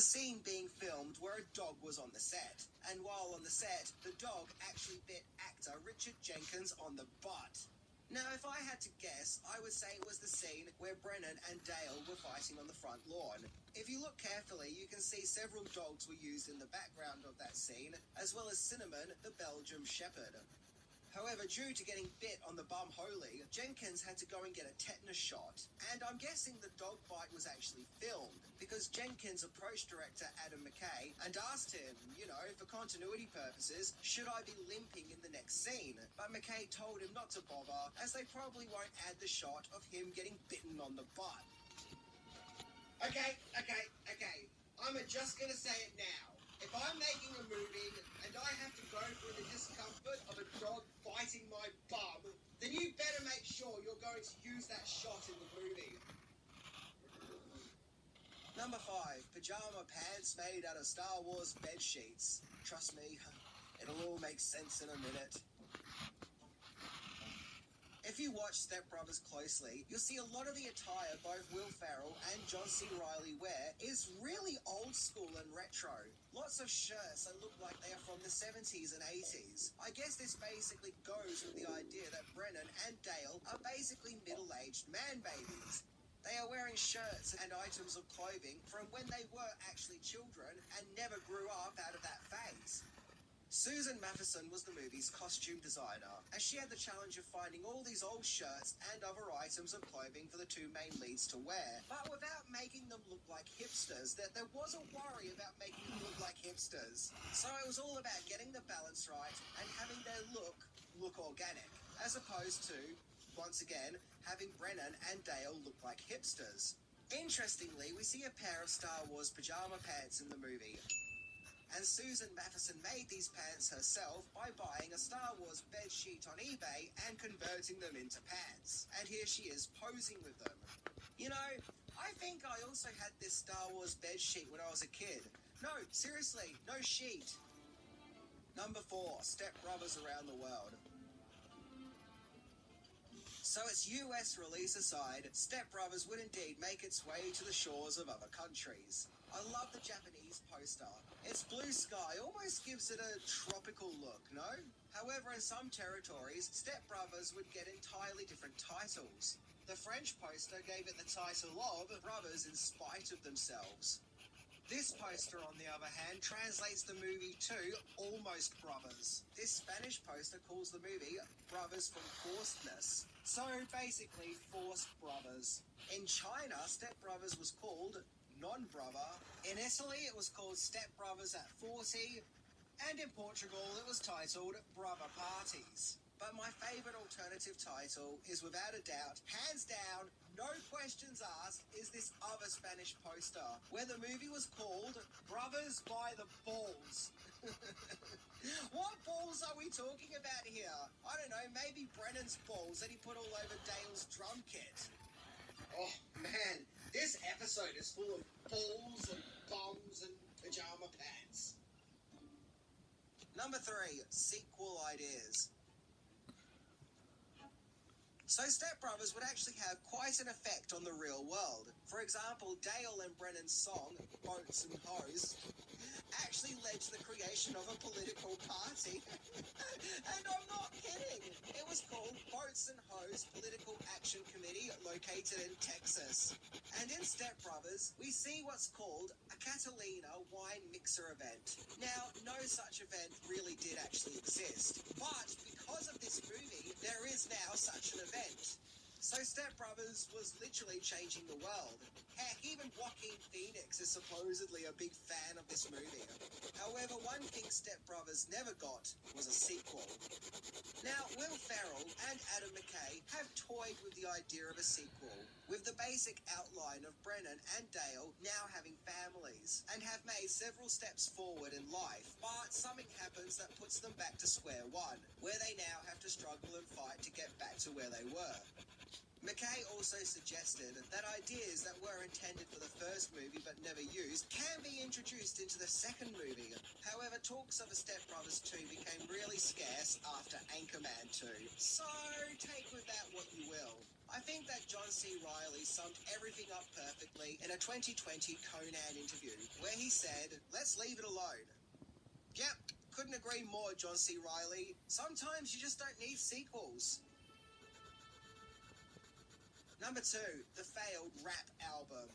scene being filmed where a dog was on the set. And while on the set, the dog actually bit actor Richard Jenkins on the butt. Now, if I had to guess, I would say it was the scene where Brennan and Dale were fighting on the front lawn. If you look carefully, you can see several dogs were used in the background of that scene, as well as Cinnamon, the Belgian Shepherd. However, due to getting bit on the bum holy, Jenkins had to go and get a tetanus shot. And I'm guessing the dog bite was actually filmed, because Jenkins approached director Adam McKay and asked him, for continuity purposes, should I be limping in the next scene? But McKay told him not to bother, as they probably won't add the shot of him getting bitten on the butt. Okay. I'm just gonna say it now. If I'm making a movie and I have to go through the discomfort of a dog biting my bum, then you better make sure you're going to use that shot in the movie. Number 5, pajama pants made out of Star Wars bed sheets. Trust me, it'll all make sense in a minute. If you watch Step Brothers closely, you'll see a lot of the attire both Will Ferrell and John C. Reilly wear is really old school and retro. Lots of shirts that look like they are from the 70s and 80s. I guess this basically goes with the idea that Brennan and Dale are basically middle-aged man-babies. They are wearing shirts and items of clothing from when they were actually children and never grew up out of that phase. Susan Matheson was the movie's costume designer, and she had the challenge of finding all these old shirts and other items of clothing for the two main leads to wear, but without making them look like hipsters. There was a worry about making them look like hipsters. So it was all about getting the balance right and having their look organic, as opposed to, once again, having Brennan and Dale look like hipsters. Interestingly, we see a pair of Star Wars pajama pants in the movie. And Susan Matheson made these pants herself by buying a Star Wars bed sheet on eBay and converting them into pants. And here she is posing with them. I think I also had this Star Wars bed sheet when I was a kid. No, seriously, no sheet. Number 4, Step Brothers around the world. So its US release aside, Step Brothers would indeed make its way to the shores of other countries. I love the Japanese poster. Its blue sky almost gives it a tropical look, no? However, in some territories, Step Brothers would get entirely different titles. The French poster gave it the title of Brothers in Spite of Themselves. This poster, on the other hand, translates the movie to Almost Brothers. This Spanish poster calls the movie Brothers from Forcedness. So basically, Forced Brothers. In China, Step Brothers was called Non-Brother. In Italy, it was called Step Brothers at 40. And in Portugal, it was titled Brother Parties. But my favourite alternative title is, without a doubt, hands down, no questions asked, is this other Spanish poster, where the movie was called Brothers by the Balls. What balls are we talking about here? I don't know, maybe Brennan's balls that he put all over Dale's drum kit. Oh, man, this episode is full of balls and bums and pajama pants. Number 3, sequel ideas. So Step Brothers would actually have quite an effect on the real world. For example, Dale and Brennan's song, Boats and Hoes, actually led to the creation of a political party. And I'm not kidding. It was called Boats and Hoes Political Action Committee, located in Texas. And in Step Brothers, we see what's called a Catalina wine mixer event. Now, no such event really did actually exist, but because of this movie, there is now such an event. So Step Brothers was literally changing the world. Heck, even Joaquin Phoenix is supposedly a big fan of this movie. However, one thing Step Brothers never got was a sequel. Now, Will Ferrell and Adam McKay have toyed with the idea of a sequel, with the basic outline of Brennan and Dale now having families, and have made several steps forward in life, but something happens that puts them back to square one, where they now have to struggle and fight to get back to where they were. McKay also suggested that ideas that were intended for the first movie but never used can be introduced into the second movie. However, talks of a Step Brothers 2 became really scarce after Anchorman 2. So, take with that what you will. I think that John C. Reilly summed everything up perfectly in a 2020 Conan interview, where he said, "Let's leave it alone." Yep, couldn't agree more, John C. Reilly. Sometimes you just don't need sequels. Number 2, the failed rap album.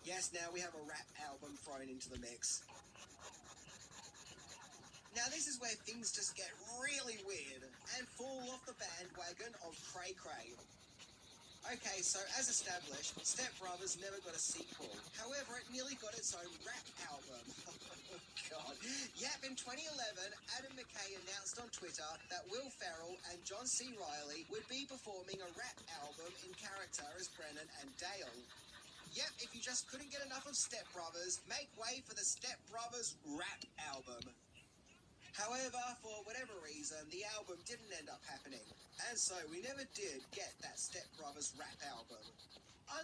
Yes, now we have a rap album thrown into the mix. Now this is where things just get really weird and fall off the bandwagon of cray cray. Okay, so as established, Step Brothers never got a sequel. However, it nearly got its own rap album. Oh god. Yep, in 2011, Adam McKay announced on Twitter that Will Ferrell and John C. Reilly would be performing a rap album in character as Brennan and Dale. Yep, if you just couldn't get enough of Step Brothers, make way for the Step Brothers rap album. However, for whatever reason, the album didn't end up happening, and so we never did get that Step Brothers rap album.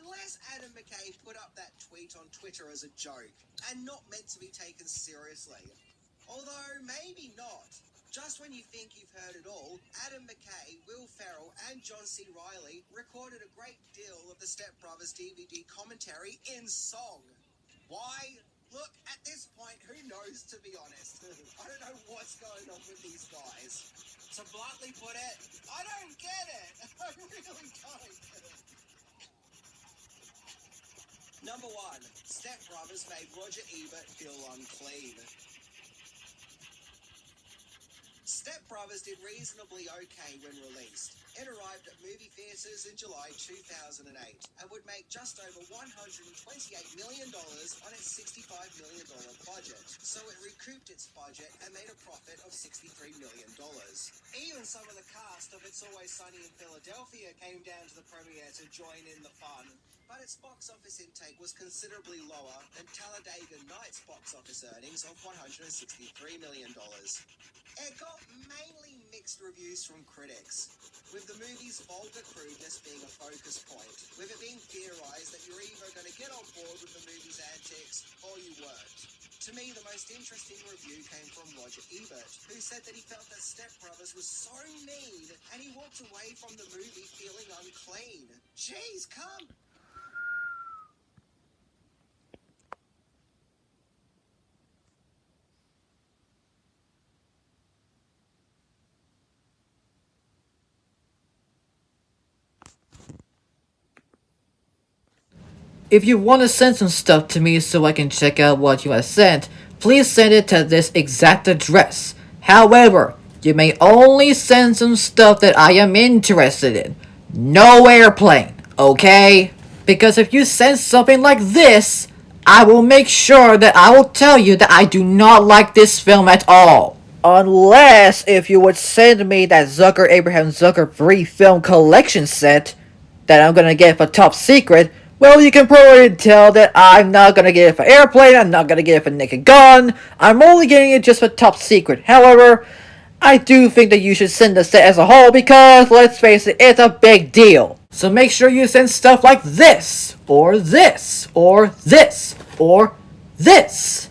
Unless Adam McKay put up that tweet on Twitter as a joke, and not meant to be taken seriously. Although, maybe not. Just when you think you've heard it all, Adam McKay, Will Ferrell, and John C. Reilly recorded a great deal of the Step Brothers DVD commentary in song. Why? Look, at this point, who knows, to be honest? I don't know what's going on with these guys. To bluntly put it, I don't get it. I really don't get it. Number 1, Step Brothers made Roger Ebert feel unclean. Step Brothers did reasonably okay when released. It arrived at movie theatres in July 2008 and would make just over $128 million on its $65 million budget. So it recouped its budget and made a profit of $63 million. Even some of the cast of It's Always Sunny in Philadelphia came down to the premiere to join in the fun. But its box office intake was considerably lower than Talladega Nights' box office earnings of $163 million. It got mainly mixed reviews from critics, with the movie's vulgar crudeness being a focus point, with it being theorised that you're either going to get on board with the movie's antics or you weren't. To me, the most interesting review came from Roger Ebert, who said that he felt that Step Brothers was so mean and he walked away from the movie feeling unclean. Jeez, come... If you want to send some stuff to me so I can check out what you have sent, please send it to this exact address. However, you may only send some stuff that I am interested in. No airplane, okay? Because if you send something like this, I will make sure that I will tell you that I do not like this film at all. Unless if you would send me that Zucker Abraham Zucker 3 film collection set that I'm gonna get for top secret, well, you can probably tell that I'm not gonna get it for Airplane, I'm not gonna get it for Naked Gun, I'm only getting it just for top secret. However, I do think that you should send the set as a whole because, let's face it, it's a big deal. So make sure you send stuff like this, or this, or this, or this.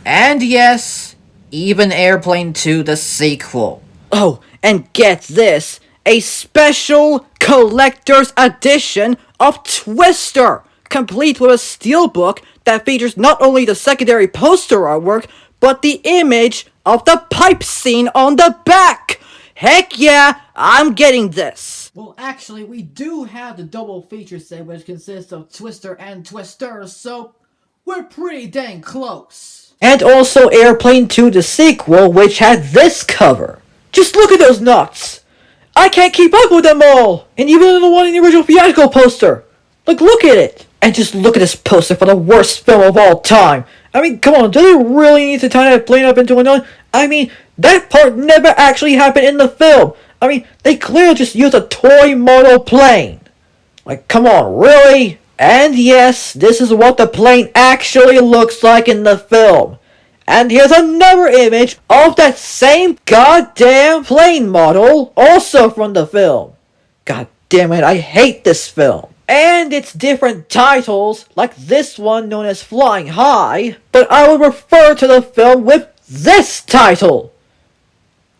And yes, even Airplane 2 the sequel. Oh, and get this, a special collector's edition of Twister, complete with a steelbook that features not only the secondary poster artwork, but the image of the pipe scene on the back. Heck yeah, I'm getting this. Well, actually, we do have the double feature set, which consists of Twister and Twister, so we're pretty dang close. And also Airplane 2 the sequel, which had this cover. Just look at those nuts. I can't keep up with them all! And even the one in the original theatrical poster! Like, look at it! And just look at this poster for the worst film of all time! I mean, come on, do they really need to tie that plane up into another? I mean, that part never actually happened in the film! I mean, they clearly just used a toy model plane! Like, come on, really? And yes, this is what the plane actually looks like in the film. And here's another image of that same goddamn plane model, also from the film. God damn it, I hate this film. And its different titles, like this one known as Flying High, but I would refer to the film with This title!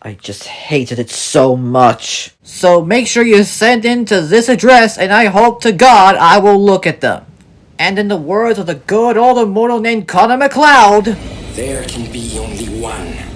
I just hated it so much. So make sure you send in to this address, and I hope to God I will look at them. And in the words of the good old immortal named Connor McLeod, There can be only one